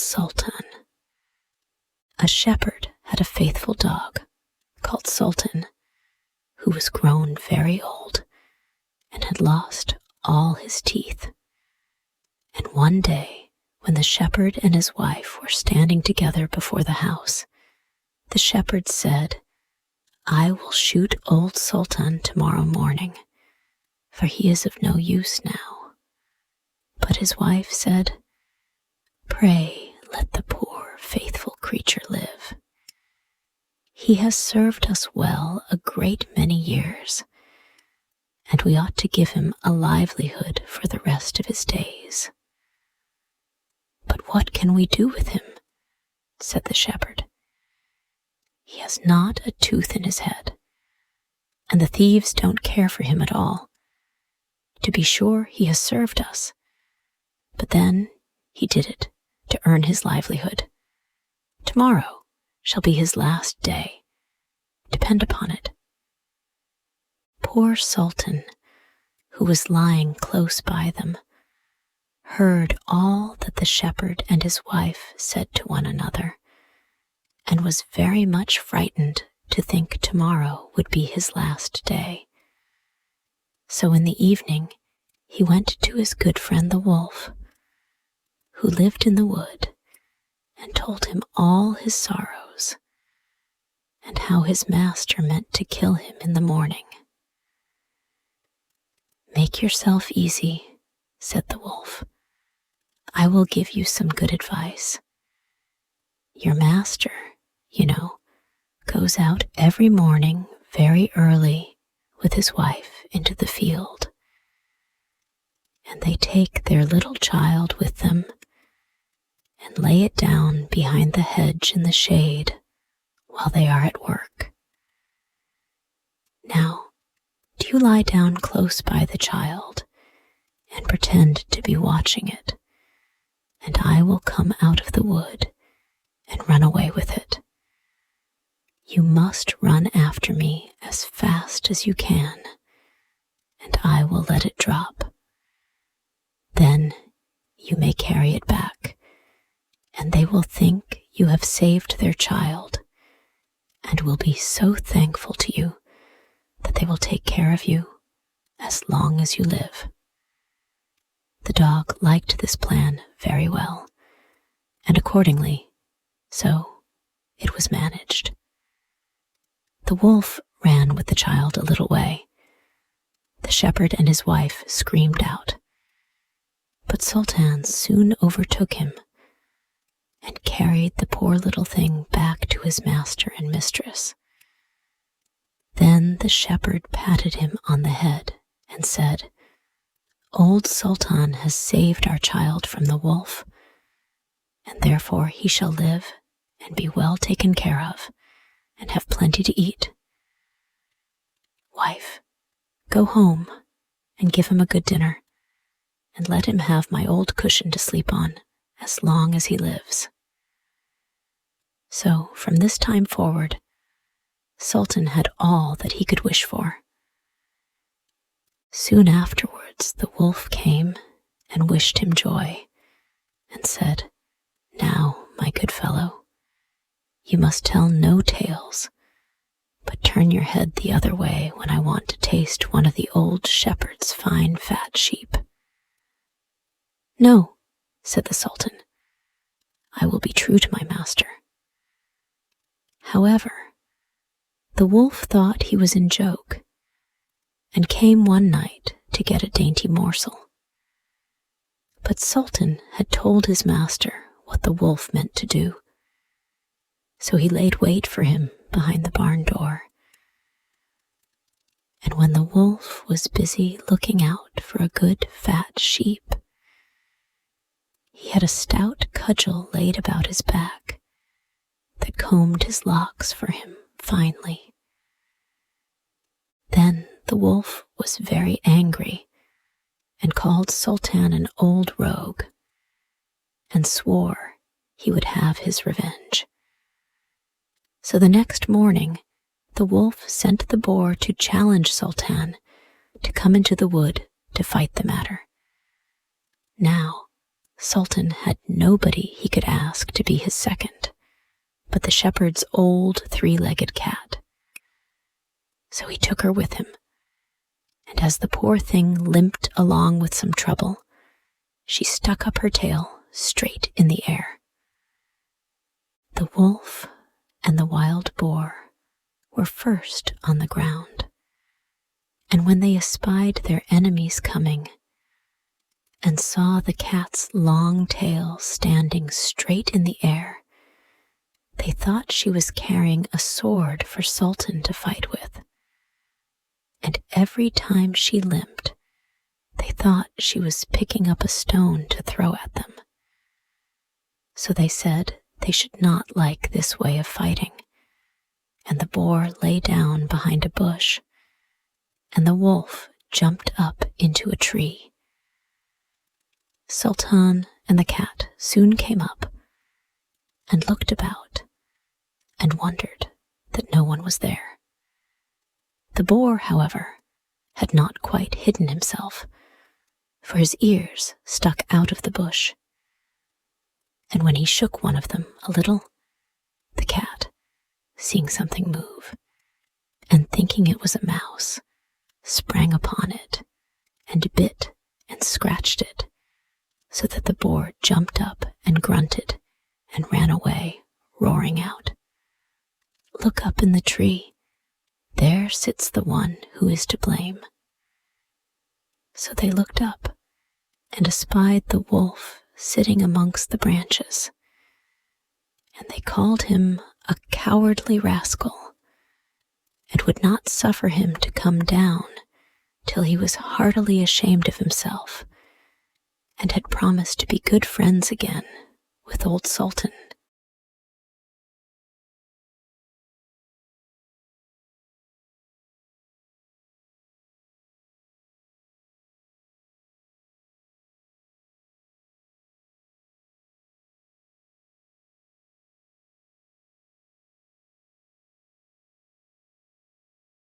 Sultan. A shepherd had a faithful dog called Sultan, who was grown very old and had lost all his teeth. And one day, when the shepherd and his wife were standing together before the house, the shepherd said, "I will shoot old Sultan tomorrow morning, for he is of no use now." But his wife said, "Pray let the poor, faithful creature live. He has served us well a great many years, and we ought to give him a livelihood for the rest of his days." "But what can we do with him?" said the shepherd. "He has not a tooth in his head, and the thieves don't care for him at all. To be sure, he has served us, but then he did it to earn his livelihood. Tomorrow shall be his last day. Depend upon it." Poor Sultan, who was lying close by them, heard all that the shepherd and his wife said to one another, and was very much frightened to think tomorrow would be his last day. So in the evening he went to his good friend the wolf, who lived in the wood, and told him all his sorrows, and how his master meant to kill him in the morning. "Make yourself easy," said the wolf. "I will give you some good advice. Your master, you know, goes out every morning very early with his wife into the field, and they take their little child with them and lay it down behind the hedge in the shade while they are at work. Now, do you lie down close by the child and pretend to be watching it, and I will come out of the wood and run away with it. You must run after me as fast as you can, and I will let it drop. Then you may carry it back, and they will think you have saved their child, and will be so thankful to you that they will take care of you as long as you live." The dog liked this plan very well, and accordingly, so it was managed. The wolf ran with the child a little way. The shepherd and his wife screamed out, but Sultan soon overtook him and carried the poor little thing back to his master and mistress. Then the shepherd patted him on the head and said, "Old Sultan has saved our child from the wolf, and therefore he shall live and be well taken care of and have plenty to eat. Wife, go home and give him a good dinner, and let him have my old cushion to sleep on as long as he lives." So from this time forward, Sultan had all that he could wish for. Soon afterwards the wolf came and wished him joy, and said, "Now, my good fellow, you must tell no tales, but turn your head the other way when I want to taste one of the old shepherd's fine fat sheep." "No," said the Sultan, "I will be true to my master." However, the wolf thought he was in joke, and came one night to get a dainty morsel. But Sultan had told his master what the wolf meant to do, so he laid wait for him behind the barn door. And when the wolf was busy looking out for a good fat sheep, he had a stout cudgel laid about his back that combed his locks for him finely. Then the wolf was very angry and called Sultan an old rogue, and swore he would have his revenge. So the next morning the wolf sent the boar to challenge Sultan to come into the wood to fight the matter. Now Sultan had nobody he could ask to be his second but the shepherd's old three-legged cat. So he took her with him, and as the poor thing limped along with some trouble, she stuck up her tail straight in the air. The wolf and the wild boar were first on the ground, and when they espied their enemies coming and saw the cat's long tail standing straight in the air, they thought she was carrying a sword for Sultan to fight with. And every time she limped, they thought she was picking up a stone to throw at them. So they said they should not like this way of fighting, and the boar lay down behind a bush, and the wolf jumped up into a tree. Sultan and the cat soon came up and looked about and wondered that no one was there. The boar, however, had not quite hidden himself, for his ears stuck out of the bush. And when he shook one of them a little, the cat, seeing something move, and thinking it was a mouse, sprang upon it and bit and scratched it, so that the boar jumped up and grunted and ran away, roaring out, "Look up in the tree. There sits the one who is to blame." So they looked up and espied the wolf sitting amongst the branches, and they called him a cowardly rascal, and would not suffer him to come down till he was heartily ashamed of himself, and had promised to be good friends again with old Sultan.